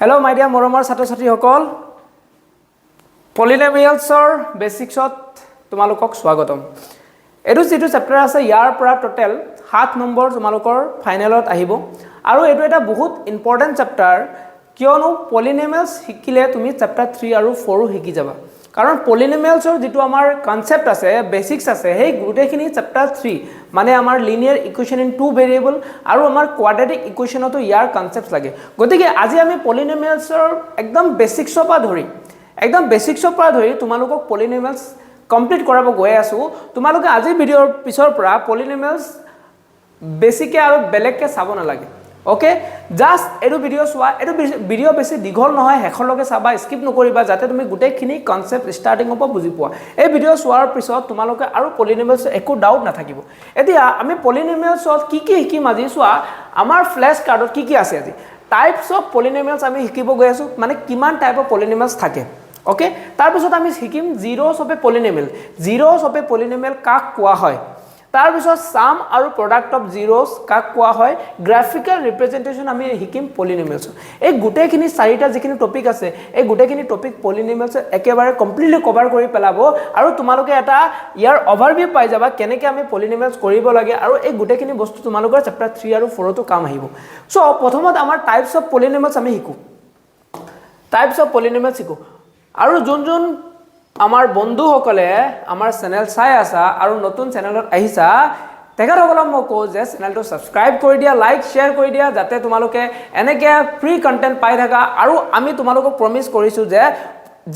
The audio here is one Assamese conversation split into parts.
Hello, my dear Moromar Sato-Sati Hokol. Polynomialsor basicsot tumalukok swagatom. Edu jitu chapter ase yar pora total 7 number tumalukor finalot ahibo. Aru edu eta bahut important chapter kionu polynomials hikile tumi chapter 3 aru 4 hiki jaba. Karon polynomialsor jitu amar concept ase basics ase hey gutekhini chapter 3 মানে আমাৰ linear equation in two variable আৰু আমাৰ quadratic equation তো ইয়াৰ concepts লাগে গতিকে আজি আমি polynomialsৰ একদম basics পৰা ধৰি তোমালোকক polynomials কমপ্লিট কৰাব গৈ আছো তোমালোকে আজি ভিডিওৰ পিছৰ পৰা polynomials বেছিকে আৰু বেলেগকে চাব নালাগে ওকে জাস্ট এটো ভিডিও সোৱা এটো ভিডিও বেছি দীঘল নহয় হেখৰলৈকে চাবা স্কিপ নকৰিবা যাতে তুমি গুটেখিনি কনসেপ্ট ষ্টাৰ্টিং অফ বুজি পোৱা এই ভিডিও সোৱাৰ পিছত তোমালোকে আৰু পলিনোমিয়ালছ একো ডাউট নাথাকিব এতিয়া আমি পলিনোমিয়ালছত কি শিকিম আজি সোৱা আমাৰ ফ্ল্যাশ কাৰ্ডত কি আছে আজি টাইপস অফ পলিনোমিয়ালছ আমি শিকিব গৈ আছো মানে কিমান টাইপ অফ পলিনোমিয়ালছ থাকে ওকে তাৰ পিছত আমি শিকিম জিৰোস অফ এ পলিনোমিয়াল কাক কোৱা হয় তাৰ পিছত সাম আৰু প্ৰডাক্ট অফ জিৰোস কাক কোৱা হয় গ্ৰাফিক্যাল ৰিপ্ৰেজেন্টেশন আমি হিকিম পলিনোমিয়ালছ এই গুটেখিনি চাৰিটা যিখিনি টপিক আছে এই গুটেখিনি টপিক পলিনোমিয়ালছ একেবাৰে কমপ্লিটলি কভাৰ কৰি পেলাব আৰু তোমালোকে এটা ইয়াৰ ওভাৰভিউ পাই যাবা কেনেকৈ আমি পলিনোমিয়ালছ কৰিব লাগে আৰু এই গুটেখিনি বস্তু তোমালোকৰ চেপ্টাৰ 3 আৰু 4 তো কাম আহিব সো প্ৰথমত আমাৰ টাইপস অফ পলিনোমিয়ালছ আমি হিকো আৰু যোন আমাৰ বন্ধুসকলে আমাৰ চেনেল চাই আছা আৰু নতুন চেনেলত আহিছা তেখেতসকলক মই কওঁ যে চেনেলটো সাবস্ক্ৰাইব কৰি দিয়া লাইক শেয়াৰ কৰি দিয়া যাতে তোমালোকে এনেকৈ ফ্ৰী কন্টেন্ট পাই থাকা আৰু আমি তোমালোকক প্ৰমিস কৰিছো যে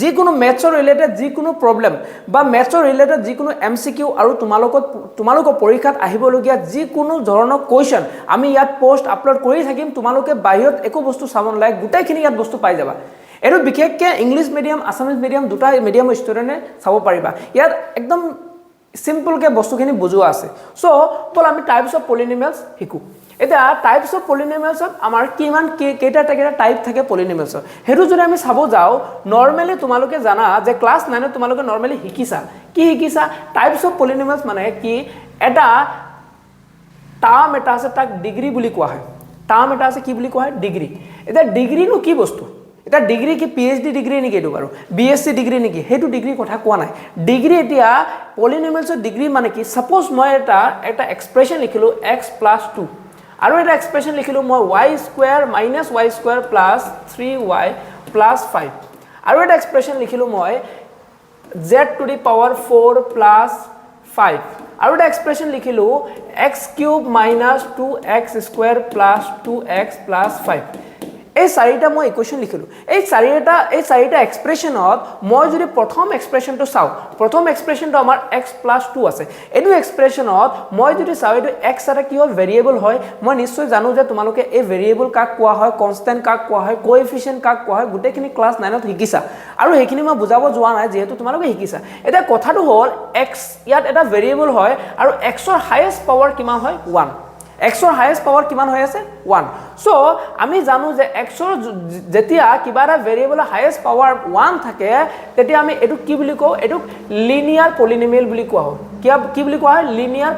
যিকোনো মেথছৰ ৰিলেটেড যিকোনো প্ৰবলেম বা মেথছৰ ৰিলেটেড যিকোনো এমসিকিউ আৰু তোমালোকৰ পৰীক্ষাত আহিবলগীয়া যিকোনো ধৰণৰ কোৱেশ্চন আমি ইয়াত পোষ্ট আপলোড কৰি থাকিম তোমালোকে বাহিৰত একো বস্তু চাব নালাগে গুটেখিনি ইয়াত বস্তু পাই যাবা এটো বিশেষকে ইংলিশ মিডিয়াম আসামিজ মিডিয়াম দুটা মিডিয়াম ষ্টুডেন্টে চাব পাৰিবা ইয়াত একদম সিম্পল কে বস্তুখিনি বুজোৱা আছে সো বল আমি টাইপস অফ পলিনোমিয়ালছ হিকু এটা টাইপস অফ পলিনোমিয়ালছ আমাৰ কিমান কেইটা টাইপ থাকে পলিনোমিয়ালছ হেতু যদি আমি চাব যাও নরমালি তোমালোকে জানা যে ক্লাস 9 ত তোমালোকে নরমালি হিকিছা কি হিকিছা টাইপস অফ পলিনোমিয়ালছ মানে কি এটা টার্ম এটা আছে তাক ডিগ্ৰী বুলি কোৱা হয় টাৰ্ম এটা আছে কি বুলি কোৱা হয় ডিগ্ৰী এটা ডিগ্ৰী নো কি বস্তু এটা ডিগ্ৰী কি পিএইচডি ডিগ্ৰী নেকি এটো বাৰু বিএসসি ডিগ্ৰী নেকি হেতু ডিগ্ৰী কথা কোৱা নাই ডিগ্ৰী এতিয়া পলিনোমিয়ালছৰ ডিগ্ৰী মানে কি সাপোজ মই এটা এক্সপ্ৰেছন লিখিলো x + 2 আৰু এটা এক্সপ্ৰেছন লিখিলো মই y² - y² + 3y + 5 আৰু এটা এক্সপ্ৰেছন লিখিলো মই z⁴ + 5 আৰু এটা এক্সপ্ৰেছন লিখিলো x³ - 2x² + 2x + 5 এই চাৰিটা মই ইকুৱেশ্যন লিখিলো এই চাৰিটা এক্সপ্ৰেছনত মই যদি প্ৰথম এক্সপ্ৰেছনটো চাও প্ৰথম এক্সপ্ৰেছনটো আমাৰ x + 2 আছে এটো এক্সপ্ৰেছনত মই যদি চাও এটো x এটা কি হয় ভেৰিয়েবল হয় মই নিশ্চয় জানো যে তোমালোকে এই ভেৰিয়েবল কাক কোৱা হয় কনস্ট্যান্ট কাক কোৱা হয় কোএফিচিয়েন্ট কাক কোৱা হয় গুটেখিনি ক্লাস 9 ত শিকিছা আৰু হেখিনি মই বুজাব যোৱা নাই যেহেতু তোমালোকে শিকিছা এটা কথাটো হ'ল x ইয়াত এটা ভেৰিয়েবল হয় আৰু x ৰ হাইয়েস্ট পাৱাৰ কিমান হয় 1 x ৰ হাইয়েস্ট পাৱাৰ কিমান হৈ আছে 1 সো আমি জানো যে x ৰ যেতিয়া কিবা এটা ভেৰিয়েবল হাইয়েস্ট পাৱাৰ 1 থাকে তেতিয়া আমি এটো কি বুলি কও এটো লিনিয়াৰ পলিনোমিয়াল বুলি কোৱা হয় কি বুলি কোৱা হয় লিনিয়াৰ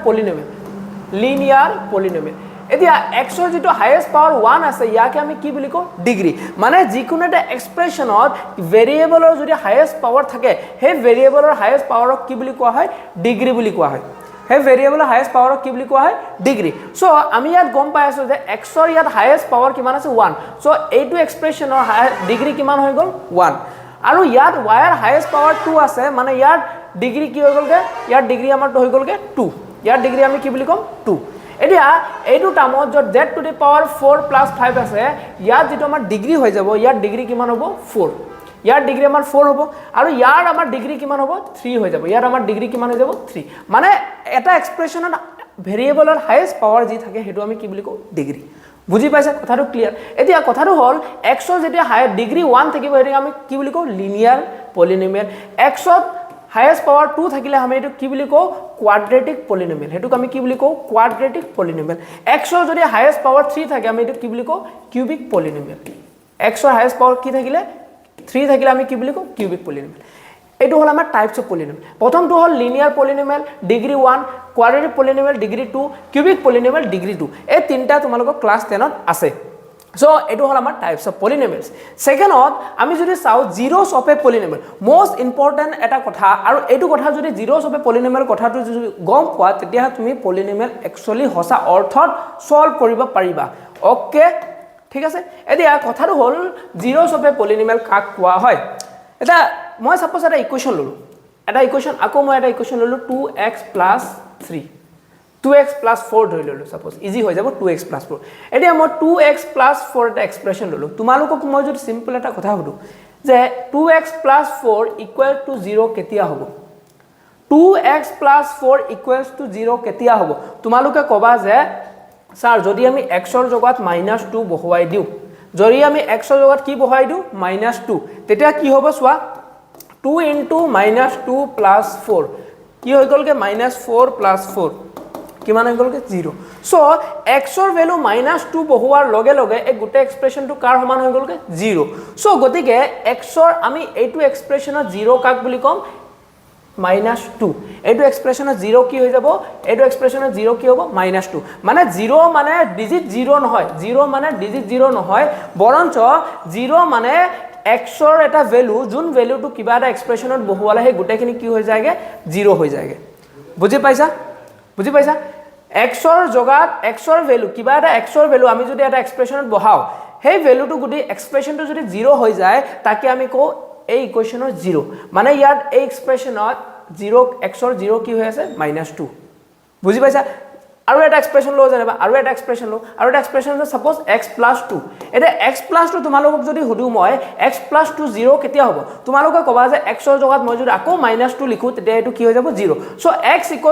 পলিনোমিয়াল এতিয়া x ৰ যেটো হাইয়েস্ট পাৱাৰ 1 আছে ইয়াকে আমি কি বুলি কও ডিগ্ৰী মানে যিকোনো এটা এক্সপ্ৰেছনত ভেৰিয়েবলৰ যদি হাইয়েস্ট পাৱাৰ থাকে সেই ভেৰিয়েবলৰ হাইয়েস্ট পাৱাৰক কি বুলি কোৱা হয় ডিগ্ৰী বুলি কোৱা হয় হে ভেৰিয়েবলৰ হাইয়েস্ট পাৱাৰক কি বুলি কোৱা হয় ডিগ্ৰী সো আমি ইয়াত গম পাই আছো যে x ৰ ইয়াত হাইয়েস্ট পাৱাৰ কিমান আছে 1 সো এইটো এক্সপ্ৰেছনৰ ডিগ্ৰী কিমান হৈ গল 1 আৰু ইয়াত y ৰ হাইয়েস্ট পাৱাৰ 2 আছে মানে ইয়াত ডিগ্ৰী কি হৈ গলগে ইয়াত ডিগ্ৰী আমাৰ হৈ গলগে 2 ইয়াত ডিগ্ৰী আমি কি বুলি কম 2 এতিয়া এইটো টামত যত z⁴ + 5 আছে ইয়াত যেটো আমাৰ ডিগ্ৰী হৈ যাব ইয়াত ডিগ্ৰী কিমান হ'ব 4 ইয়াৰ ডিগ্ৰী আমাৰ 4 হ'ব আৰু ইয়াৰ আমাৰ ডিগ্ৰী কিমান হ'ব 3 হৈ যাব ইয়াৰ আমাৰ ডিগ্ৰী কিমান হৈ যাব 3 মানে এটা এক্সপ্ৰেছনত ভেৰিয়েবলৰ হাইয়েস্ট পাৱাৰ যি থাকে হেতু আমি কি বুলি কও ডিগ্ৰী বুজি পাইছা কথাটো ক্লিয়াৰ এতিয়া কথাটো হ'ল x ৰ যেতিয়া হাই ডিগ্ৰী 1 থাকিব হেতু আমি কি বুলি কও লিনিয়াৰ পলিনোমিয়াল x ত হাইয়েস্ট পাৱাৰ 2 থাকিলে আমি এটো কি বুলি কও কোৱাড্ৰেটিক পলিনোমিয়াল হেতুক আমি কি বুলি কও কোৱাড্ৰেটিক পলিনোমিয়াল x ৰ যদি হাইয়েস্ট পাৱাৰ 3 থাকে আমি এটো কি বুলি কও কিউবিক পলিনোমিয়াল x ৰ হাইয়েস্ট পাৱাৰ কি থাকিলে 3 থাকিলে আমি কি বুলি কও কিউবিক পলিনোমিয়াল এটো হল আমাৰ টাইপস অফ পলিনোমিয়াল প্ৰথমটো হল linear polynomial degree 1 quadratic polynomial degree 2 cubic polynomial degree 2 এই তিনটা তোমালোকৰ ক্লাস 10 ত আছে সো এটো হল আমাৰ টাইপস অফ পলিনমিয়ালস সেকেন্ডত আমি যদি চাও zeros of a polynomial most important এটা কথা আৰু এইটো কথা যদি জিৰোস অফ এ পলিনমিয়াল কথাটো যদি গম পোৱা তেতিয়া তুমি পলিনমিয়াল একচুয়ালি হসা অৰ্থত সলভ কৰিব পাৰিবা ওকে ঠিক আছে এতিয়া কথাটো হল জিৰোস অফ এ পলিনমিয়াল কাক কোৱা হয় এটা মই সাপোজ এটা ইকুৱেচন ললো এটা ইকুৱেচন আকৌ মই এটা ইকুৱেচন ললো 2x + 3 2x + 4 ধৰি ললো সাপোজ ইজি হৈ যাব 2x + 4 এতিয়া মই 2x + 4 এটা এক্সপ্ৰেছন ললো তোমালোকক মই যদি সিম্পল এটা কথা হদু যে 2x + 4 = 0 কেতিয়া হ'ব 2x + 4 = 0 কেতিয়া হ'ব তোমালোকে কবা যে স্যার যদি আমি x ৰ জগত -2 বহাই দিও যদি আমি x ৰ জগত কি বহাই দিও -2 তেতিয়া কি হ'ব সোৱা 2 * -2 + 4 কি হৈ গলকে -4 + 4 কিমান হৈ গলকে 0 সো x ৰ ভ্যালু -2 বহোৱাৰ লগে লগে এই গুটে এক্সপ্ৰেছনটো কাৰ সমান হৈ গলকে 0 সো গতিকে x ৰ আমি এইটো এক্সপ্ৰেছনত 0 কাক বুলি কম -2 এইটো এক্সপ্ৰেছনত 0 কি হৈ যাব এইটো এক্সপ্ৰেছনত 0 কি হ'ব -2 মানে 0 মানে ডিজিট 0 নহয় 0 মানে ডিজিট 0 নহয় বৰঞ্চ 0 মানে x ৰ এটা ভ্যালু যোন ভ্যালুটো কিবা এটা এক্সপ্ৰেছনত বহুৱালে হে গুটেখিনি কি হৈ যায়গে 0 হৈ যায়গে বুজি পাইছা x ৰ জগাত x ৰ ভ্যালু কিবা এটা x ৰ ভ্যালু আমি যদি এটা এক্সপ্ৰেছনত বহাও সেই ভ্যালুটো গুটি এক্সপ্ৰেছনটো যদি 0 হৈ যায় তাকে আমি কও এই ইকুৱেচনৰ 0 মানে ইয়াত এই এক্সপ্ৰেছনত 0 x ৰ 0 কি হৈ আছে -2 বুজি পাইছা আৰু এটা এক্সপ্ৰেছন লো জানেবা আৰু এটা এক্সপ্ৰেছন লো আৰু এটা এক্সপ্ৰেছন সাপোজ x + 2 এটা x + 2 তোমালোকক যদি হুদু মই x + 2 0 কেতিয়া হ'ব তোমালোকে কবা যে x ৰ জগত মই যদি আকৌ -2 লিখো তেতিয়া এটো কি হৈ যাব 0 সো x =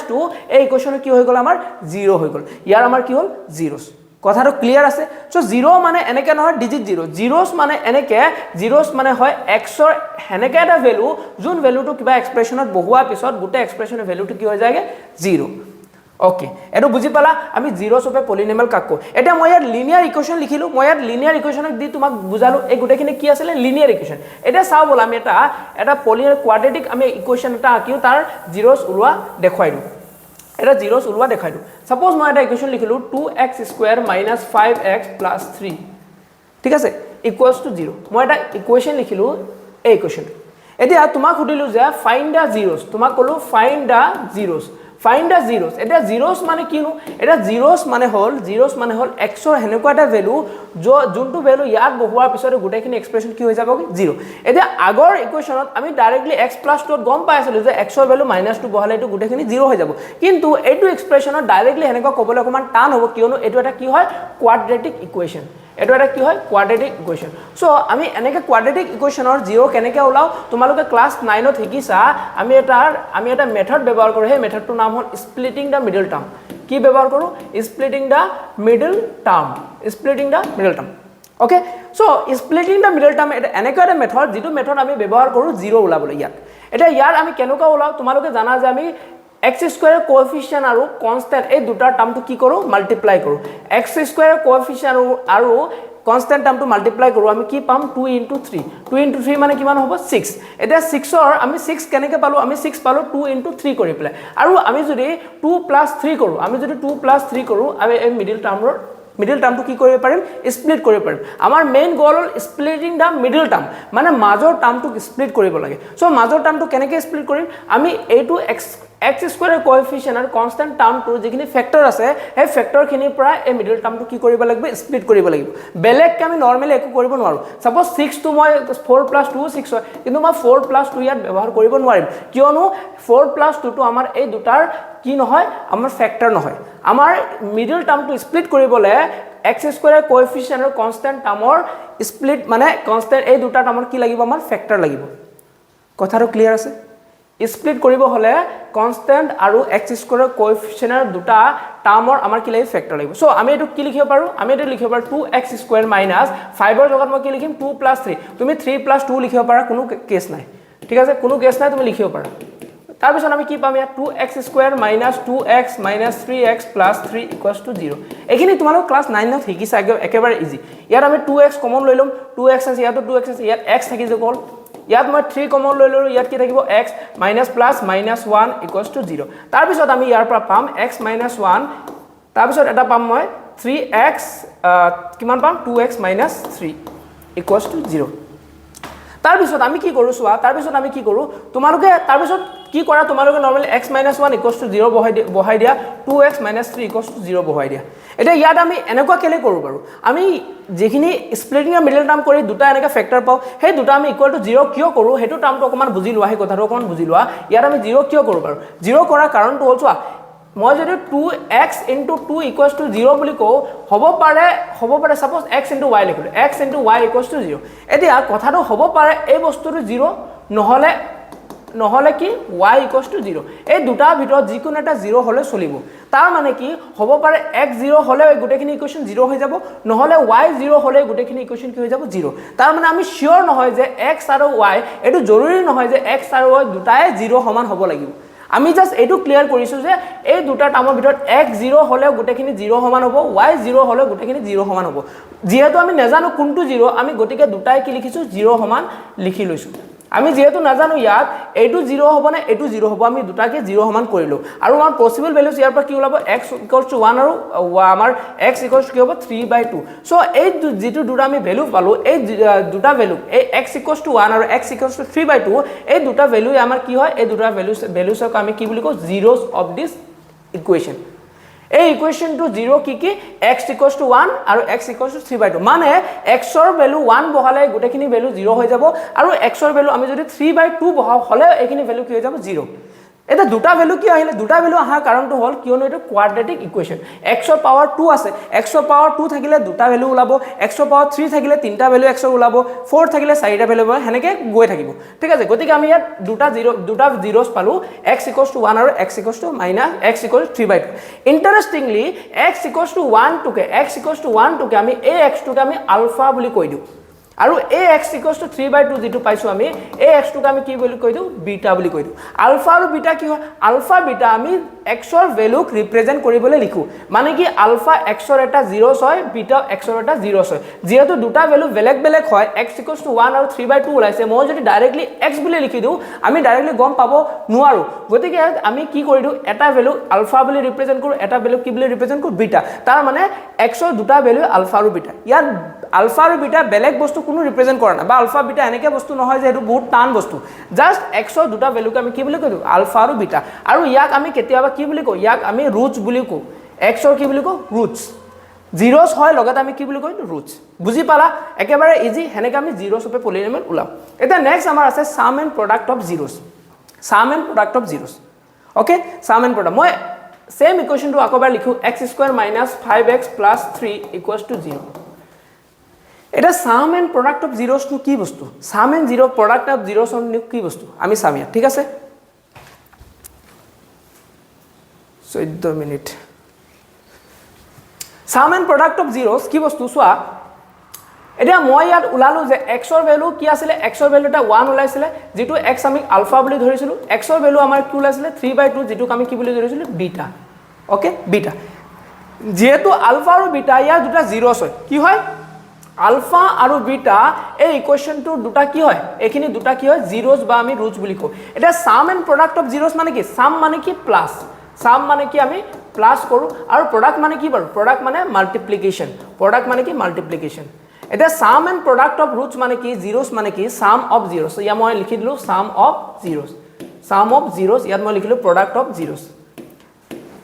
-2 এই ইকুৱেচন কি হৈ গল আমাৰ 0 হৈ গল ইয়াৰ আমাৰ কি হল জিৰোস কথাটো ক্লিয়াৰ আছে সো 0 মানে এনেকে নহয় ডিজিট 0 জিৰোস মানে এনেকে জিৰোস মানে হয় x ৰ হেনেকে এটা ভ্যালু যোন ভ্যালুটো কিবা এক্সপ্ৰেছনত বহুৱা পিছত গুটে এক্সপ্ৰেছনৰ ভ্যালুটো কি হৈ যায়গে 0 ওকে এটো বুজি পালা আমি জিৰোস অফ এ পলিনমিয়াল কাক কও এটা মই ইয়াত লিনিয়াৰ ইকুৱেচন লিখিলো মই ইয়াত লিনিয়াৰ ইকুৱেচনক দি তোমাক বুজালো এই গুটেখিনি কি আছিল লিনিয়াৰ ইকুৱেচন এটা চাও বল আমি এটা পলিনমিয়াল কোৱাড্ৰেটিক আমি ইকুৱেচন এটা আকিও তাৰ জিৰোস উলোৱা দেখাই দিও এটা জিৰোস উলোৱা দেখাই দিও সাপোজ মই এটা ইকুৱেচন লিখিলো 2x * 5x + 3 ঠিক আছে = 0 মই এটা ইকুৱেচন লিখিলো এই ইকুৱেচন এতিয়া তোমাক খুদিলো যে ফাইন্ড দা জিৰোস তোমাক কলো ফাইন্ড দা জিৰোস এটা জিৰোস মানে কিনো এটা জিৰোস মানে হল x ৰ হেনেকুৱা এটা ভ্যালু যোনটো ভ্যালু ইয়াত বহুৱাৰ পিছত গুটেখিনি এক্সপ্ৰেছন কি হৈ যাব 0 এতিয়া আগৰ ইকুৱেচনত আমি ডাইৰেক্টলি x + 2 গম পাইছিলো যে x ৰ ভ্যালু -2 বহালে এটো গুটেখিনি 0 হৈ যাব কিন্তু এইটো এক্সপ্ৰেছনত ডাইৰেক্টলি হেনেকুৱা কবলৈ অকমান টান হ'ব কিয়নো এটো এটা কি হয় কোৱাড্ৰেটিক ইকুৱেচন এটো এটা কি হয় কোৱাড্ৰেটিক ইকুৱেচন সো আমি এনেকে কোৱাড্ৰেটিক ইকুৱেচনৰ 0 কেনেকে ওলাও তোমালোকে ক্লাস 9 ত শিকিছা আমি এটা মেথড ব্যৱহাৰ কৰো হে মেথডটোৰ নাম হল স্প্লিটিং দা মিডল টাৰ্ম কি ব্যৱহাৰ কৰো splitting the middle term okay so splitting the middle term এটা এনেকা এটা মেথড যেটো মেথড আমি ব্যৱহাৰ কৰো 0 ওলাবলৈ ইয়াত এটা ইয়াৰ আমি কেনেকা ওলাও তোমালোকে জানা যে আমি x² কোএফিচিয়েন্ট আৰু কনস্ট্যান্ট এই দুটা টাৰ্মটো কি কৰো মাল্টিপ্লাই কৰো x² কোএফিচিয়েন্ট আৰু কনস্ট্যান্ট টাৰ্মটো মাল্টিপ্লাই কৰো আমি কি পাম 2 * 3 2 * 3 মানে কিমান হ'ব 6 এটা 6 ৰ আমি 6 কেনেকে পালো আমি 6 পালো 2 * 3 কৰি পেলাই আৰু আমি যদি 2 + 3 কৰো আমি এই মিডল টাৰ্মটো কি কৰিব পাৰিম স্প্লিট কৰিব পাৰিম আমাৰ main goal hall splitting the middle term মানে মাজৰ টাৰ্মটো স্প্লিট কৰিব লাগে সো মাজৰ টাৰ্মটো কেনেকে স্প্লিট কৰিম আমি এইটো x² কোএফিচিয়েন্ট আৰু কনস্ট্যান্ট টাৰ্মটো যিখিনি ফ্যাক্টৰ আছে সেই ফ্যাক্টৰখিনিৰ পৰা এই মিডল টাৰ্মটো কি কৰিব লাগিব স্প্লিট কৰিব লাগিব বেলেগ আমি নৰমালি একো কৰিব নোৱাৰো সাপোজ 6 টো মই 4 + 2 6 হয় কিন্তু মই 4 + 2 ইয়াত ব্যৱহাৰ কৰিব নোৱাৰিম কিয়নো 4 + 2 টো আমাৰ এই দুটাৰ কি নহয় আমাৰ ফ্যাক্টৰ নহয় আমাৰ মিডল টাৰ্মটো স্প্লিট কৰিবলে x² কোএফিচিয়েন্ট আৰু কনস্ট্যান্ট টাৰ্মৰ স্প্লিট মানে কনস্ট্যান্ট এই দুটা টাৰ্মৰ কি লাগিব আমাৰ ফ্যাক্টৰ লাগিব কথাটো ক্লিয়াৰ আছে স্প্লিট কৰিব হলে কনস্ট্যান্ট আৰু x² কোএফিচিয়েন্টৰ দুটা টাৰ্মৰ আমাৰ কি লাগিব ফ্যাক্টৰ লাগিব সো আমি এটো কি লিখিব পাৰো আমি এটো লিখিব পাৰো 2x² - 5 ৰ জগত মই কি লিখিম 2 + 3 তুমি 3 + 2 লিখিব পাৰা কোনো কেস নাই ঠিক আছে কোনো কেস নাই তুমি লিখিব পাৰা তাৰ পিছত আমি কি পাম ইয়া 2x² - 2x - 3x + 3 = 0 এখিনি তোমালোক ক্লাস 9 ত শিকিছা একেবাৰে ইজি ইয়াত আমি 2x কমন লৈ লম 2x আছে ইয়াতো 2x আছে ইয়াত x থাকি যাব ইয়াত মই 3 কমন লৈ ললো ইয়াত কি থাকিব x - + -1 = 0 তাৰ পিছত আমি ইয়াৰ পৰা পাম x - 1 তাৰ পিছত এটা পাম মই 3x কিমান পাম 2x - 3 = 0 তাৰ পিছত আমি কি কৰো সোৱা তাৰ পিছত আমি কি কৰো তোমালোকে তাৰ পিছত কি কৰা তোমালোকে নরমালি x - 1 = 0 বহাই দিয়া 2x - 3 = 0 বহাই দিয়া এটা ইয়াত আমি এনেকুৱা কেলে কৰো বাৰু আমি যেখিনি স্প্লিটিং এৰ মিডল টাৰ্ম কৰি দুটা এনেকা ফ্যাক্টৰ পাও সেই দুটা আমি ইকুয়াল টু 0 কিয় কৰো হেতু টাৰ্মটো অকমান বুজি লোৱা সেই কথাটো অকমান বুজি লোৱা ইয়াত আমি 0 কিয় কৰো বাৰু 0 কৰাৰ কাৰণটো হ'ল চোৱা মই যদি 2x * 2 = 0 বুলি কও হ'ব পাৰে সাপোজ x * y লিখিলো x * y = 0 এতিয়া কথাটো হ'ব পাৰে এই বস্তুটো 0 নহলে কি y = 0 এই দুটা ভিতৰত যিকোনো এটা 0 হলে চলিব তাৰ মানে কি হ'ব পাৰে x 0 হলে এই গুটেখিনি ইকুয়েশন 0 হৈ যাব নহলে y 0 হলে গুটেখিনি ইকুয়েশন কি হৈ যাব 0 তাৰ মানে আমি শিওৰ নহয় যে x আৰু y এটো জৰুৰী নহয় যে x আৰু y দুটাই 0 সমান হ'ব লাগিব আমি জাস্ট এটো ক্লিয়ার কৰিছো যে এই দুটা টাৰ্মৰ ভিতৰত x 0 হলে গুটেখিনি 0 সমান হ'ব y 0 হলে গুটেখিনি 0 সমান হ'ব যেহেতু আমি নাজানো কোনটো 0 আমি গটিকে দুটাই কি লিখিছো 0 সমান লিখি লৈছো আমি যেহেতু নাজানো ইয়াত এইটো 0 হ'ব না এইটো 0 হ'ব আমি দুটাকে 0 সমান কৰিলো আৰু আমাৰ পসিবল ভ্যালুজ ইয়াৰ পৰা কি ওলাব x = 1 আৰু আমাৰ x = কি হ'ব 3/2 সো এই যেটো দুটা আমি ভ্যালু পালো এই দুটা ভ্যালু এই x = 1 আৰু x = 3/2 এই দুটা ভ্যালু আমাৰ কি হয় এই দুটা ভ্যালুছক আমি কি বুলি কও zeros of this equation এই ইকুয়েশনটো 0 কি x = 1 আৰু x = 3/2 মানে x ৰ ভ্যালু 1 বহালে গুটেখিনি ভ্যালু 0 হৈ যাব আৰু x ৰ ভ্যালু আমি যদি 3/2 বহাও হলে এইখিনি ভ্যালু কি হৈ যাব 0 এটা দুটা ভ্যালু কি আহিলে দুটা ভ্যালু আহা কাৰণটো হল কিয়নো এটা কোয়াড্ৰেটিক ইকুয়েশন x ৰ পাৱাৰ 2 আছে x ৰ পাৱাৰ 2 থাকিলে দুটা ভ্যালু ওলাব x ৰ পাৱাৰ 3 থাকিলে তিনটা ভ্যালু x ৰ ওলাব 4 থাকিলে চাৰিটা ভ্যালু ওলাব হেনেকে গৈ থাকিব ঠিক আছে গতিকে আমি ইয়াত দুটা জিৰোস পালো x = 1 আৰু x = x = 3/2 ইন্টারেস্টিংলি x = 1 টোকে আমি এই x টোকে আমি আলফা বুলি কৈ দিও আৰু এই x = 3/2 যেটো পাইছো আমি এই x টোকে আমি কি বুলি কৈ দিও বিটা বুলি কৈ দিও আলফা আৰু বিটা কি হয় আলফা বিটা আমি x ৰ ভ্যালুক ৰিপ্ৰেজেন্ট কৰিবলৈ লিখো মানে কি আলফা x ৰ এটা 0 হয় বিটা x ৰ এটা 0 হয় যেহেতু দুটা ভ্যালু বেলেগ হয় x = 1 আৰু 3/2 ওলাইছে মই যদি ডাইৰেক্টলি x বুলি লিখি দিও আমি ডাইৰেক্টলি গম পাব নোৱাৰো গতিকে আমি কি কৰি দিও এটা ভ্যালু আলফা বুলি ৰিপ্ৰেজেন্ট কৰো এটা ভ্যালু কি বুলি ৰিপ্ৰেজেন্ট কৰো বিটা তাৰ মানে x ৰ দুটা ভ্যালু আলফা আৰু বিটা ইয়াত আলফা আৰু বিটা বেলেগ বস্তু কোনো ৰিপ্ৰেজেন্ট কৰা না বা আলফা বিটা এনেকে বস্তু নহয় যে এটো বহুত টান বস্তু জাস্ট x ৰ দুটা ভ্যালুকে আমি কি বুলি কও আলফা আৰু বিটা আৰু ইয়াক আমি কেতিয়াবা কি বুলি কও ইয়াক আমি ৰুটস বুলি কও x ৰ কি বুলি কও ৰুটস জিৰোস হয় লগত আমি কি বুলি কও ৰুটস বুজি পালা একেবাৰে ইজি হেনেকে আমি জিৰোস ওপে পলিনোমিয়েল উলাও এটা নেক্সট আমাৰ আছে sum and product of zeros okay sum and product মই সেম ইকুয়েশনটো আকবাৰ লিখো x² - 5x + 3 = 0 এটা sum and product of zeros টু কি বস্তু sum and zero product of zeros অন কি বস্তু আমি সামিয়া ঠিক আছে 14 minute sum and product of zeros কি বস্তু সোয়া এটা মই ইয়াত উলালো যে x ৰ ভ্যালু কি আছিল x ৰ ভ্যালু এটা 1 ওলাইছিল যেটো x আমি আলফা বুলি ধৰিছিলো x ৰ ভ্যালু আমাৰ কি ওলাইছিল 3/2 যেটো আমি কি বুলি ধৰিছিলো বিটা ওকে বিটা যেহেতু আলফা আৰু বিটা ইয়াৰ দুটা জিৰোস হয় কি হয় আলফা আৰু বিটা এই ইকুয়েশনটো দুটা কি হয় এখিনি দুটা কি হয় জিৰোস বা আমি ৰুটস বুলি কও এটা সাম এন্ড প্ৰোডাক্ট অফ জিৰোস মানে কি সাম মানে কি প্লাস সাম মানে কি আমি প্লাস কৰো আৰু প্ৰোডাক্ট মানে কি বাৰু প্ৰোডাক্ট মানে মাল্টিপ্লিকেশন এটা সাম এন্ড প্ৰোডাক্ট অফ ৰুটস মানে কি জিৰোস মানে কি সাম অফ জিৰোস ইয়া মই লিখি দিলো সাম অফ জিৰোস ইয়াত মই লিখিলো প্ৰোডাক্ট অফ জিৰোস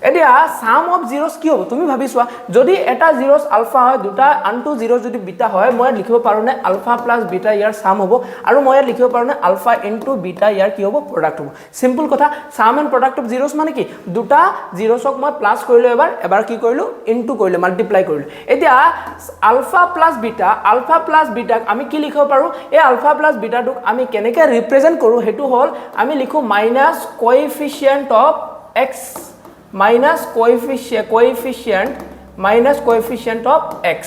এতিয়া সাম অফ জিৰোস কি হ'ব তুমি ভাবিছোৱা যদি এটা জিৰোস আলফা হয় দুটা আনটো জিৰোস যদি বিটা হয় মই লিখিব পাৰো নে আলফা প্লাস বিটা ইয়াৰ সাম হ'ব আৰু মই লিখিব পাৰো নে আলফা ইনটু বিটা ইয়াৰ কি হ'ব প্ৰডাক্ট হ'ব সিম্পল কথা সাম এন্ড প্ৰডাক্ট অফ জিৰোস মানে কি দুটা জিৰোসক মই প্লাস কৰিলো এবাৰ কি কৰিলো ইনটু কৰিলো মাল্টিপ্লাই কৰিলো এতিয়া আলফা প্লাস বিটাক আমি কি লিখিব পাৰো এই আলফা প্লাস বিটাটোক আমি কেনেকৈ ৰিপ্ৰেজেন্ট কৰো হেতু হল আমি লিখো minus coefficient of x minus coefficient of x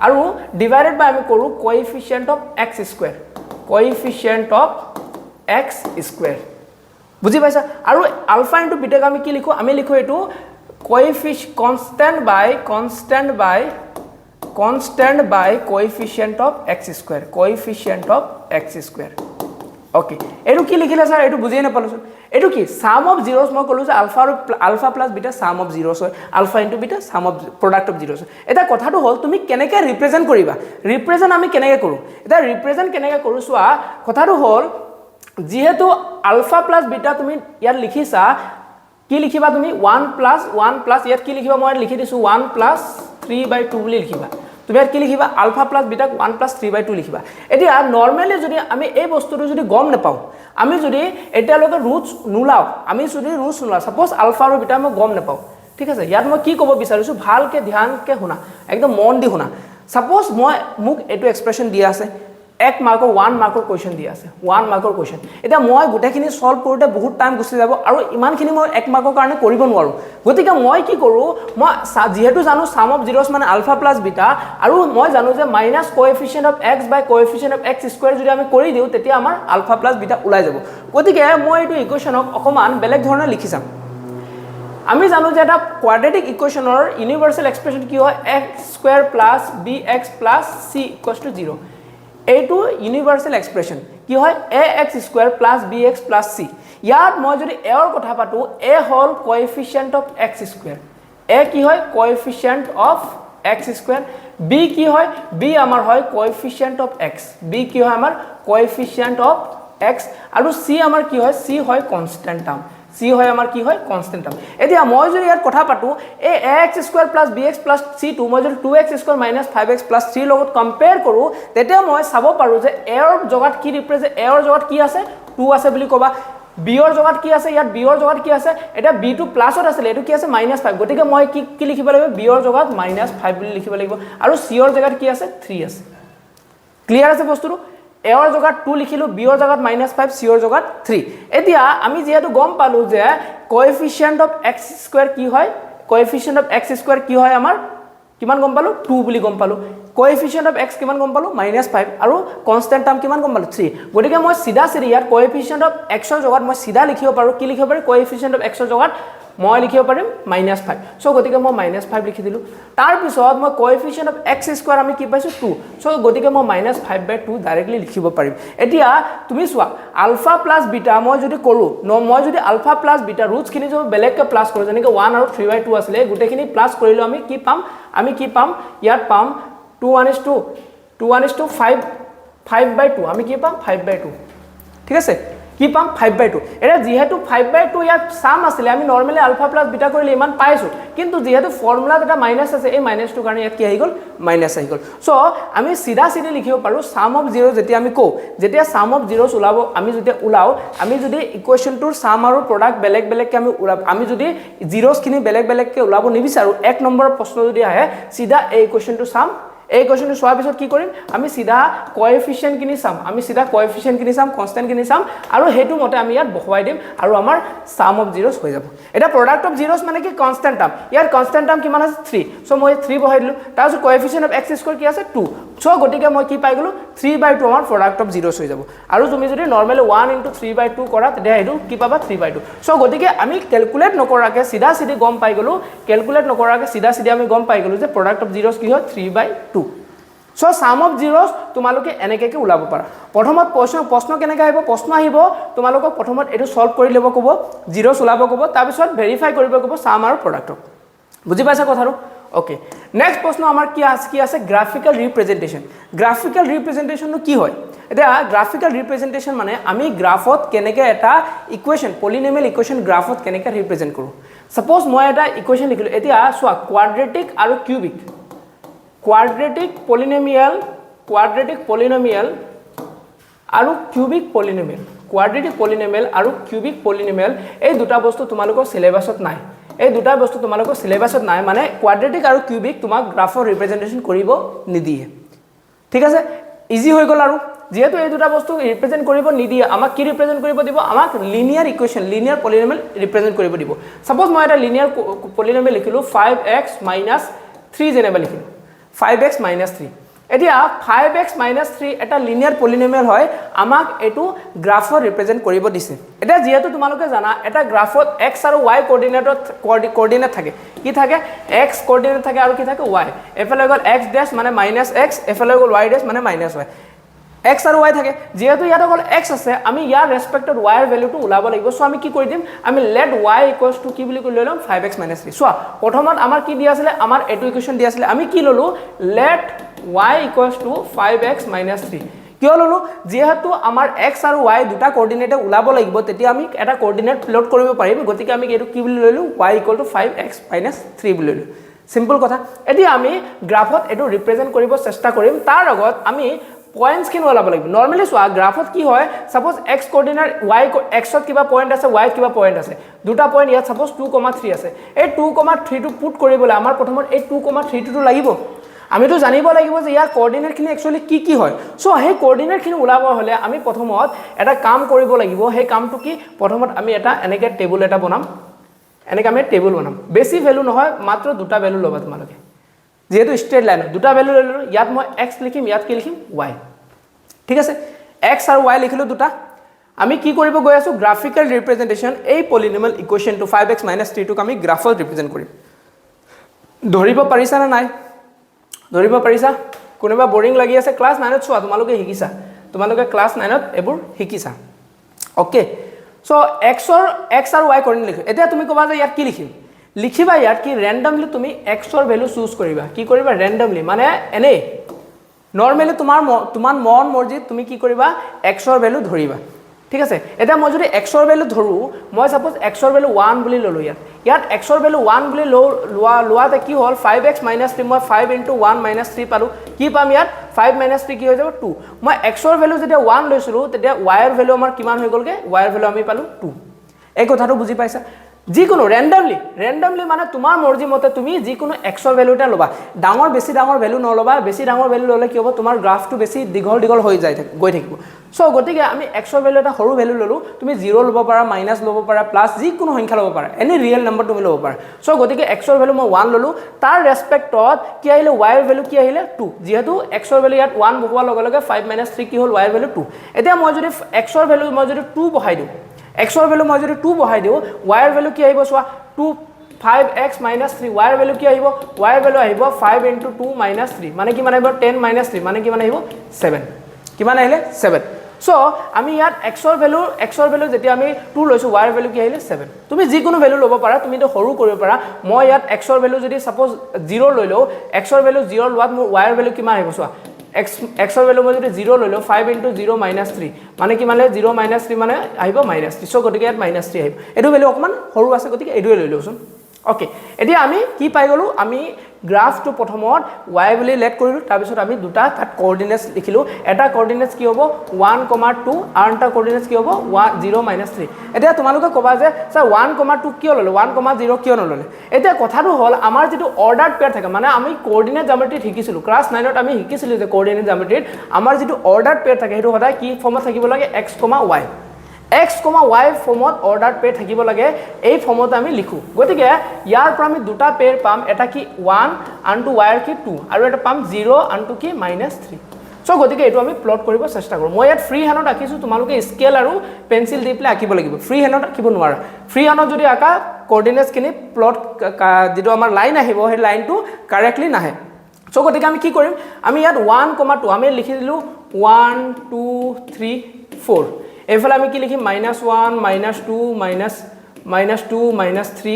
আৰু divided by আমি কৰো coefficient of x square বুজি পাইছা আৰু আলফা ইনটু বিটা আমি কি লিখো আমি লিখো এটো constant by coefficient of x square okay এটো কি লিখিলা স্যার এটো বুঝিয়ে না পালো এইটো কি সাম অফ জিৰ'ছ মই ক'লো যে alpha plus beta sum of zeros হয় alpha into beta sum of product of zeros হয় এটা কথাটো হ'ল তুমি কেনেকৈ ৰিপ্ৰেজেণ্ট কৰিবা ৰিপ্ৰেজেণ্ট আমি কেনেকৈ কৰোঁ এটা ৰিপ্ৰেজেণ্ট কেনেকৈ কৰোঁ চোৱা কথাটো হ'ল যেহেতু আলফা প্লাছ বিটা তুমি ইয়াত লিখিছা কি লিখিবা তুমি 1 প্লাছ ইয়াত কি লিখিবা মই লিখি দিছোঁ 1 প্লাছ 3/2 বুলি লিখিবা তুমি ইয়াত কি লিখিবা আলফা প্লাছ বিটাক 1 প্লাছ 3/2 লিখিবা এতিয়া নৰ্মেলি যদি আমি এই বস্তুটো যদি গম নাপাওঁ আমি যদি এতিয়ালৈকে ৰুটছ নোলাওঁ আমি যদি ৰুটছ নোলাওঁ সাপোজ আলফা আৰু বিটা মই গম নাপাওঁ ঠিক আছে ইয়াত মই কি ক'ব বিচাৰিছোঁ ভালকৈ ধ্যানকৈ শুনা একদম মন দি শুনা সাপোজ মই মোক এইটো এক্সপ্ৰেশ্যন দিয়া আছে 1 মাৰ্কৰ 1 মাৰ্কৰ কুৱেশ্যন দিয়া আছে 1 মাৰ্কৰ কুৱেশ্যন এতিয়া মই গোটেইখিনি সলভ কৰোঁতে বহুত টাইম গুচি যাব আৰু ইমানখিনি মই 1 মাৰ্কৰ কাৰণে কৰিব নোৱাৰোঁ গতিকে মই কি কৰোঁ মই যেহেতু জানো সাম অফ জিৰ'ছ মানে আলফা প্লাছ বিটা আৰু মই জানো যে minus coefficient of x by coefficient of x square যদি আমি কৰি দিওঁ তেতিয়া আমাৰ আলফা প্লাছ বিটা ওলাই যাব গতিকে মই এইটো ইকুৱেশ্যনক অকণমান বেলেগ ধৰণে লিখি চাম আমি জানো যে এটা কোৱাড্ৰেটিক ইকুৱেশ্যনৰ ইউনিভাৰ্চেল এক্সপ্ৰেশ্যন কি হয় x square plus b x plus c equals to 0 এইটো ইউনিভাৰ্চেল এক্সপ্ৰেশ্যন কি হয় a x square plus b x plus c ইয়াত মই যদি এৰ কথা পাতোঁ এ হ'ল coefficient of x square a কি হয় coefficient of x square b কি হয় বি আমাৰ হয় কোএফিচিয়েণ্ট অফ এক্স বি কি হয় আমাৰ কোএফিচিয়েণ্ট অফ এক্স আৰু চি আমাৰ কি হয় চি হয় কনষ্টেণ্ট টাৰ্ম চি হয় আমাৰ কি হয় কনষ্টেণ্ট টাৰ্ম এতিয়া মই যদি ইয়াত কথা পাতোঁ এই a x square plus b x plus c টু মই যদি 2x square minus 5x plus 3 লগত কম্পেয়াৰ কৰোঁ তেতিয়া মই চাব পাৰোঁ যে এৰ জগাত কি ৰিপ্ৰেজেণ্ট এৰ জগাত কি আছে 2 আছে বুলি ক'বা বিৰ জগাত কি আছে ইয়াত বিৰ জগাত কি আছে এতিয়া বি টো প্লাছত আছিলে এইটো কি আছে -5 গতিকে মই কি লিখিব লাগিব বিৰ জগাত -5 বুলি লিখিব লাগিব আৰু চিৰ জগাত কি আছে 3 আছে ক্লিয়াৰ আছে বস্তুটো এৰ জগাত 2 লিখিলো বিৰ জগাত -5 চিৰ জগাত 3 এতিয়া আমি যেহেতু গম পালো যে কোএফিচিয়েণ্ট অফ এক্স স্কয়াৰ কি হয় কোএফিচিয়েণ্ট অফ এক্স স্কয়াৰ কি হয় আমাৰ কিমান গম পালো 2 বুলি গম পালো কোএফিচিয়েণ্ট অফ এক্স কিমান গম পালো -5 আৰু কনষ্টেণ্ট টাৰ্ম কিমান গম পালো 3 গতিকে মই সিধা ইয়াত কোএফিচিয়েণ্ট অফ এক্সৰ জগাত মই সিধা লিখিব পাৰো কি লিখিব পাৰো কোএফিচিয়েণ্ট অফ এক্সৰ জগাত মই লিখিব পাৰিম -5 সো গতিকে মই -5 লিখি দিলো তাৰ পিছত মই কোএফিচিয়েণ্ট অফ এক্স স্কয়াৰ আমি কি পাইছো 2 সো গতিকে মই -5/2 ডাইৰেক্টলি লিখিব পাৰিম এতিয়া তুমি চোৱা আলফা প্লাস বিটা মই যদি কৰো মই যদি আলফা প্লাস বিটা ৰুটস খিনি যদি বেলেগকৈ প্লাস কৰো যেনেকৈ 1 আৰু 3/2 আছিল গুটেখিনি প্লাস কৰিলো আমি কি পাম ইয়াত পাম 2:5 আমি কি পাম 5/2 ঠিক আছে কি পাম 5/2 এটা যেহেতু 5/2 ইয়াত সাম আছিল আমি নরমালি আলফা প্লাস বিটা কৰিলে ইমান পাইছো কিন্তু যেহেতু ফৰ্মুলাত এটা মাইনাস আছে এই মাইনাসটো কাৰণে ইয়াত কি আহি গল মাইনাস আহি গল সো আমি সিধা লিখিব পাৰো সাম অফ 0 যেতিয়া আমি কও যেতিয়া সাম অফ 0 ওলাব আমি যেতিয়া ওলাও আমি যদি ইকুৱেশ্যনটোৰ সাম আৰু প্ৰডাক্ট বেলেগ বেলেগকৈ আমি যদি জিৰ'স খিনি বেলেগ বেলেগকৈ ওলাব নিবিচাৰো এক নম্বৰ প্ৰশ্ন যদি আহে সিধা এই ইকুৱেশ্যনটো সাম এই কোৱেশ্যনটো সোৱাৰ পিছত কি কৰিম আমি সিধা কোএফিচিয়েন্ট কিনি চাম কনষ্টেন্ট কিনি চাম আৰু হেতু মতে আমি ইয়াত বহাই দিম আৰু আমাৰ সাম অফ জিৰ'স হৈ যাব এটা প্ৰডাক্ট অফ জিৰ'স মানে কি কনষ্টেন্ট টাৰ্ম ইয়াৰ কনষ্টেন্ট টাৰ্ম কিমান আছে 3 সো মই 3 বহাই দিলো তাৰ পিছত কোএফিচিয়েন্ট অফ এক্স স্কয়াৰ কি আছে 2 সো গতিকে মই কি পাই গলো 3/2 আমাৰ প্ৰডাক্ট অফ জিৰ'স হৈ যাব আৰু তুমি যদি নৰমালি 1 * 3/2 কৰা তেতিয়া হেতু কি পাবা 3/2 সো গতিকে আমি ক্যালকুলেট নকৰাকে সিধা গম পাই গলো ক্যালকুলেট নকৰাকে সিধা আমি গম পাই গলো যে প্ৰডাক্ট অফ জিৰ'স কি হয় 3/2 সো সাম অফ জিৰ'স তোমালোকে এনেকৈ ওলাব পাৰা প্ৰথমত প্ৰশ্ন কেনেকৈ আহিব প্ৰশ্ন আহিব তোমালোকক প্ৰথমত এটো সলভ কৰি ল'ব ক'ব জিৰ'স ওলাব ক'ব তাৰ পিছত ভেৰিফাই কৰিব ক'ব সাম আৰু প্ৰডাক্টক বুজি পাইছা কথাটো ওকে নেক্সট প্ৰশ্ন আমাৰ কি আছে গ্ৰাফিক্যাল ৰিপ্ৰেজেন্টেশন কি হয় এটা গ্ৰাফিক্যাল ৰিপ্ৰেজেন্টেশন মানে আমি গ্ৰাফত কেনেকৈ এটা ইকুৱেশ্যন পলিনমিয়েল ইকুৱেশ্যন গ্ৰাফত কেনেকৈ ৰিপ্ৰেজেন্ট কৰো সাপোজ মই এটা ইকুৱেশ্যন লিখিলো এতিয়া চোৱা কোৱাড্ৰেটিক আৰু কিউবিক quadratic polynomial আৰু cubic polynomial এই দুটা বস্তু তোমালোকৰ সিলেবাসত নাই মানে quadratic আৰু cubic তোমাক গ্ৰাফৰ ৰিপ্ৰেজেন্টেশন কৰিব নিদিয়ে ঠিক আছে ইজি হৈ গল আৰু যেহেতু এই দুটা বস্তু ৰিপ্ৰেজেন্ট কৰিব নিদিয়ে আমাক কি ৰিপ্ৰেজেন্ট কৰিব দিব আমাক linear equation linear polynomial represent কৰিব দিব সাপোজ মই এটা লিনিয়াৰ পলিনমিয়েল লিখিলো 5x - 3 যেনেবা লিখিলো 5x - 3 এতিয়া 5x - 3 এটা লিনিয়াৰ পলিনমিয়েল হয় আমাক এটো গ্ৰাফৰ ৰিপ্ৰেজেন্ট কৰিব দিছে এটা যেহেতু তোমালোকে জানা এটা গ্ৰাফত x আৰু y কোঅৰ্ডিনেট থাকে কি থাকে x কোঅৰ্ডিনেট থাকে আৰু কি থাকে y এফালে গল x ড্যাশ মানে -x এফালে গল y ড্যাশ মানে -y x আৰু y থাকে যেহেতু ইয়াত অকল x আছে আমি ইয়াৰ ৰেসপেক্টত y এৰ ভ্যালুটো উলাব লাগিব সো আমি কি কৰি দিম আমি let y = কি বুলি কৈ লৈ লম 5x - 3 সো প্ৰথমত আমাৰ কি দিয়া আছিল আমাৰ এটো ইকুৱেচন দিয়া আছিল আমি কি ললো let y = 5x - 3 কিয় ললো যেহেতু আমাৰ x আৰু y দুটা কোঅৰ্ডিনেটে উলাব লাগিব তেতিয়া আমি এটা কোঅৰ্ডিনেট প্লট কৰিব পাৰিম গতিকে আমি এটো কি বুলি লইলো y = 5x - 3 বুলি লইলো সিম্পল কথা এতিয়া আমি গ্ৰাফত এটো ৰিপ্ৰেজেন্ট কৰিব চেষ্টা কৰিম তাৰ আগত আমি পয়েন্টস কিন ওলাব লাগিব নরমালি সোয়া গ্রাফত কি হয় suppose x coordinate y x ত কিবা পয়েন্ট আছে y কিবা পয়েন্ট আছে দুটা পয়েন্ট ইয়াত সাপোজ 2,3 আছে এই 2,3 টো পুট কৰিবলৈ আমাৰ প্ৰথমত এই 2,3 টো লাগিব আমি তো জানিব লাগিব যে ইয়াৰ কোঅৰ্ডিনেট খিনি একচুয়ালি কি হয় সো সেই কোঅৰ্ডিনেট খিনি ওলাব হলে আমি প্ৰথমত এটা কাম কৰিব লাগিব সেই কামটো কি প্ৰথমত আমি এটা এনেকে টেবুল এটা বনাম এনেকে আমি টেবুল বনাম বেছি ভ্যালু নহয় মাত্ৰ দুটা ভ্যালু লবা তোমালোকে যেহেতু স্ট্রেট লাইন দুটা ভ্যালু ললো ইয়াত মই x লিখিম ইয়াত কি লিখিম y ঠিক আছে x আৰু y লিখিলো দুটা আমি কি কৰিব গৈ আছো গ্ৰাফিক্যাল ৰিপ্ৰেজেন্টেশন এই পলিনোমিয়াল ইকুৱেচন টু 5x - 3 টোক আমি গ্ৰাফত ৰিপ্ৰেজেন্ট কৰিম ধৰিব পাৰিছা না নাই ধৰিব পাৰিছা কোনোবা বোৰিং লাগি আছে ক্লাস 9 ত চোৱা তোমালোকে শিকিছা তোমালোকে ক্লাস 9 ত এবোৰ শিকিছা ওকে সো x আৰু y কোঅৰ্ডিনেট লিখো এতিয়া তুমি কবা যে ইয়াত কি লিখিম লিখিবা ইয়াত কি ৰ্যান্ডমলি তুমি x ৰ ভ্যালু চুজ কৰিবা কি কৰিবা ৰ্যান্ডমলি মানে এনে নৰমালি তোমাৰ মন মৰ্জি তুমি কি কৰিবা x ৰ ভ্যালু ধৰিবা ঠিক আছে এটা মই যদি x ৰ ভ্যালু ধৰু মই সাপোজ x ৰ ভ্যালু 1 বুলি ললো ইয়াত x ৰ ভ্যালু 1 বুলি লোৱাতে কি হল 5x - 3 মই 5 * 1 - 3 পালো কি পাম ইয়াত 5 - 3 কি হৈ যাব 2 মই x ৰ ভ্যালু যেতিয়া 1 লৈছিলো তেতিয়া y ৰ ভ্যালু আমাৰ কিমান হৈ গলগে y ৰ ভ্যালু আমি পালো 2 এই কথাটো বুজি পাইছা যিকোনো ৰ্যান্ডমলি মানে তোমাৰ মৰ্জি মতে তুমি যিকোনো x ৰ ভ্যালু এটা লবা ডাঙৰ বেছি ডাঙৰ ভ্যালু নলবা বেছি ডাঙৰ ভ্যালু ললে কি হ'ব তোমাৰ গ্ৰাফটো বেছি দীঘল হৈ যায় গৈ থাকিব সো গতিকে আমি x ৰ ভ্যালু এটা সৰু ভ্যালু ললো তুমি 0 লব পাৰা মাইনাস লব পাৰা প্লাস যিকোনো সংখ্যা লব পাৰা এনি ৰিয়েল নম্বৰ তুমি লব পাৰা সো গতিকে x ৰ ভ্যালু মই 1 ললো তাৰ ৰেসপেক্টত কি আহিলে y ৰ ভ্যালু কি আহিলে 2 যেহেতু x ৰ ভ্যালু ইয়াত 1 বহোৱাৰ লগে লগে 5 - 3 কি হল y ৰ ভ্যালু 2 এতিয়া মই যদি x ৰ ভ্যালু মই যদি 2 বহাই দিও x ৰ ভ্যালু মই যদি 2 বহাই দিও y ৰ ভ্যালু কি আহিব সোৱা 2 5x - 3 y ৰ ভ্যালু কি আহিব y ৰ ভ্যালু আহিব 5 * 2 - 3 মানে কি মানে আহিব 10 - 3 মানে কি মানে আহিব 7 কিমান আহিলে 7 সো আমি ইয়াত x ৰ ভ্যালু যেতিয়া আমি 2 লৈছো y ৰ ভ্যালু কি আহিলে 7 তুমি যিকোনো ভ্যালু ল'ব পাৰা তুমি তো সৰু কৰিব পাৰা মই ইয়াত x ৰ ভ্যালু যদি সাপোজ 0 লৈ লও x ৰ ভ্যালু 0 লোৱাত মোৰ y ৰ ভ্যালু কিমান আহিব সোৱা x ৰ ভ্যালু মই যদি 0 লৈ লও 5 * 0 - 3 মানে কি মানে 0 - 3 মানে আহিব -3 সো গতিকে ইয়াত -3 আহিব এটো ভ্যালু অকমান সৰু আছে গতিকে এটোৱে লৈ লওচোন ওকে এতিয়া আমি কি পাই গলো আমি গ্ৰাফটো প্ৰথমত y বুলি লেট কৰিলো তাৰ পিছত আমি দুটা তাত কোঅৰ্ডিনেটস লিখিলো এটা কোঅৰ্ডিনেটস কি হ'ব 1,2 আৰু এটা কোঅৰ্ডিনেটস কি হ'ব 0 - 3 এতিয়া তোমালোকে কবা যে স্যাৰ 1,2 কিয় ললো 1,0 কিয় নললে এতিয়া কথাটো হল আমাৰ যেটো অৰ্ডাৰড পেয়াৰ থাকে মানে আমি কোঅৰ্ডিনেট জ্যামিতি শিকিছিলো ক্লাস 9 ত আমি শিকিছিলো যে কোঅৰ্ডিনেট জ্যামিতিত আমাৰ যেটো অৰ্ডাৰড পেয়াৰ থাকে হেতু সদায় কি ফৰ্মত থাকিব লাগে x, y x, y ফৰ্মত অৰ্ডাৰ পেয়াৰ থাকিব লাগে এই ফৰ্মত আমি লিখো গতিকে ইয়াৰ পৰা আমি দুটা পেয়াৰ পাম এটা কি 1 আনটো y ৰ কি 2 আৰু এটা পাম 0 আনটো কি -3 সো গতিকে এটো আমি প্লট কৰিব চেষ্টা কৰো মই ইয়াত ফ্ৰী হ্যান্ডত আকিছো তোমালোকে স্কেল আৰু পেন্সিল দি প্লে আকিব লাগিব ফ্ৰী হ্যান্ডত আকিব নোৱাৰা ফ্ৰী হ্যান্ডত যদি আকা কোঅৰ্ডিনেটস খিনি প্লট যেটো আমাৰ লাইন আহিব সেই লাইনটো কাৰেক্টলি নাহে সো গতিকে আমি কি কৰিম আমি ইয়াত 1,2 আমি লিখি দিলো 1 2 3 4 এফালে আমি কি লিখিম -1 -2 -2 -3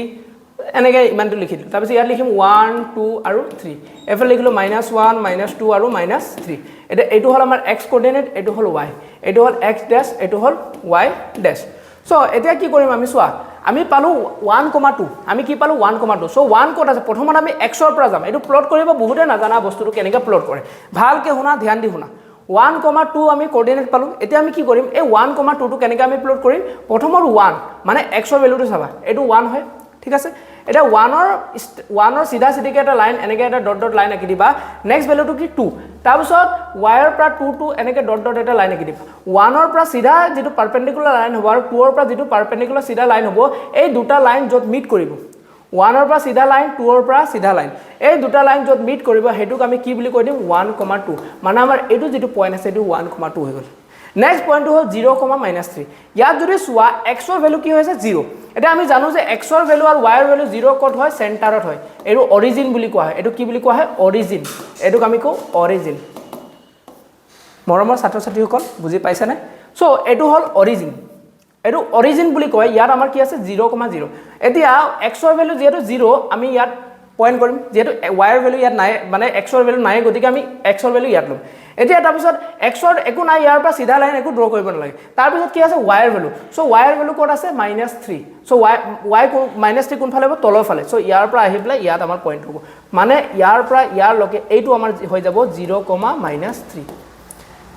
এনেকৈ ইমানটো লিখি দিলো তাৰপিছত ইয়াত লিখিম 1 2 আৰু 3 এফালে লিখিলো -1 -2 আৰু -3 এটা এটো হল আমাৰ x কোঅৰ্ডিনেট এটো হল y এটো হল x ড্যাশ এটো হল y ড্যাশ সো এতিয়া কি কৰিম আমি সোৱা আমি পালো 1,2 আমি কি পালো 1,2 সো 1 ক'ত আছে প্ৰথমত আমি x ৰ পৰা যাম এটো প্লট কৰিব বহুতে নাজানা বস্তুটো কেনেকৈ প্লট কৰে ভালকে শুনা ধ্যান দি শুনা 1,2 আমি কোঅৰ্ডিনেট পালো এতিয়া আমি কি কৰিম এই 1,2 টো কেনেকৈ আমি প্লট কৰিম প্ৰথমৰ 1 মানে x ৰ ভ্যালুটো চাবা এটো 1 হয় ঠিক আছে এটা 1 ৰ সিধা সিধিকে এটা লাইন এনেকৈ এটা ডট ডট লাইন আকি দিবা নেক্সট ভ্যালুটো কি 2 তাৰপিছত y ৰ পৰা 2 2 এনেকৈ ডট ডট এটা লাইন আকি দিবা 1 ৰ পৰা সিধা যেটো পাৰপেন্ডিকুলাৰ লাইন হ'ব আৰু 2 ৰ পৰা যেটো পাৰপেন্ডিকুলাৰ সিধা লাইন হ'ব এই দুটা লাইন যত মিট কৰিব 1 ৰ পৰা সিধা লাইন 2 ৰ পৰা সিধা লাইন এই দুটা লাইন যত মিট কৰিব হেতুক আমি কি বুলি কৈ দিম 1,2 মানে আমাৰ এটো যেটো পয়েন্ট আছে এটো 1,2 হৈ গল নেক্সট পয়েন্টটো হল 0, -3 ইয়াত যদি সোৱা x ৰ ভ্যালু কি হৈছে 0 এটা আমি জানো যে x ৰ ভ্যালু আৰু y ৰ ভ্যালু 0 ক'ত হয় সেন্টাৰত হয় এটো অৰিজিন বুলি কোৱা হয় এটো কি বুলি কোৱা হয় অৰিজিন এটোক আমি কও অৰিজিন মৰমৰ ছাত্ৰ ছাত্ৰীসকল বুজি পাইছানে সো এটো হল অৰিজিন এটো অৰিজিন বুলি কয় ইয়াত আমাৰ কি আছে 0,0 এতিয়া x ৰ ভ্যালু যেটো 0 আমি ইয়াত পয়েন্ট কৰিম যেটো y ৰ ভ্যালু ইয়াত নাই মানে x ৰ ভ্যালু নাই গতিকে আমি x ৰ ভ্যালু ইয়াত লম এতিয়া তাৰ পিছত x ৰ একো নাই ইয়াৰ পৰা সিধা লাইন একো ড্ৰ কৰিব নালাগে তাৰ পিছত কি আছে y ৰ ভ্যালু সো y ৰ ভ্যালু ক'ত আছে -3 সো y -3 কোন ফালে হ'ব তলৰ ফালে সো ইয়াৰ পৰা আহি পেলাই ইয়াত আমাৰ পয়েন্ট হ'ব মানে ইয়াৰ পৰা ইয়াৰ লকে এইটো আমাৰ হৈ যাব 0,-3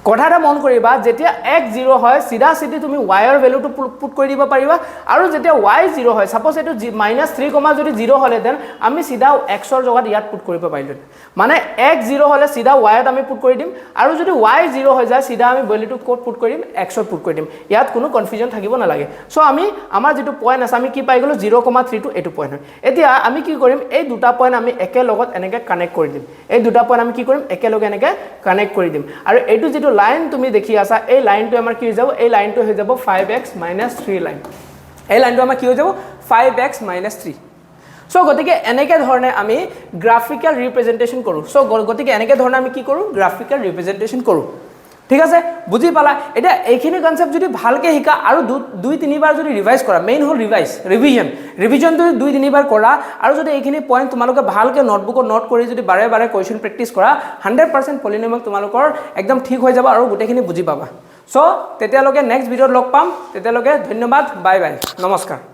কথা এটা মন কৰিবা যেতিয়া x 0 হয় সিধা সিধি তুমি y ৰ ভ্যালুটো পুট কৰি দিব পাৰিবা আৰু যেতিয়া y 0 হয় সাপোজ এটো -3, যদি 0 হলে দেন আমি সিধা x ৰ জগত ইয়াত পুট কৰিব পাৰিলো মানে x 0 হলে সিধা y ত আমি পুট কৰি দিম আৰু যদি y 0 হৈ যায় সিধা আমি ভ্যালুটো কোড পুট কৰিম x ত পুট কৰি দিম ইয়াত কোনো কনফিউজন থাকিব নালাগে সো আমি আমাৰ যেটো পয়েন্ট আছে আমি কি পাই গলো 0,3 টো এটো পয়েন্ট হয় এতিয়া আমি কি কৰিম এই দুটা পয়েন্ট আমি একে লগত এনেকে কানেক্ট কৰি দিম এই দুটা পয়েন্ট আমি কি কৰিম একে লগে এনেকে কানেক্ট কৰি দিম আৰু এইটো যেটো লাইন তুমি দেখি আছা এই লাইনটো আমাৰ কি হৈ যাব এই লাইনটো হৈ যাব 5x - 3 লাইন এই লাইনটো আমাৰ কি হৈ যাব 5x - 3 সো গতিকে এনেকে ধৰণে আমি গ্ৰাফিক্যাল ৰিপ্ৰেজেন্টেশন কৰো সো গতিকে এনেকে ধৰণে আমি কি কৰো গ্ৰাফিক্যাল ৰিপ্ৰেজেন্টেশন কৰো ঠিক আছে বুজি পালা এটা এইখিনি কনসেপ্ট যদি ভালকে শিকা আৰু 2-3 বাৰ যদি ৰিভাইজ কৰা মেইন হল ৰিভিজন যদি 2-3 বাৰ কৰা আৰু যদি এইখিনি পয়েন্ট তোমালোকে ভালকে নোটবুকত নোট কৰি যদি বাৰে বাৰে কোৱেশ্চন প্ৰেক্টিস কৰা 100% পলিনোমিয়েল তোমালোকৰ একদম ঠিক হৈ যাব আৰু গোটেইখিনি বুজি পাবা সো তেতিয়ালৈকে নেক্সট ভিডিঅত লগ পাম তেতিয়ালৈকে ধন্যবাদ বাই বাই নমস্কাৰ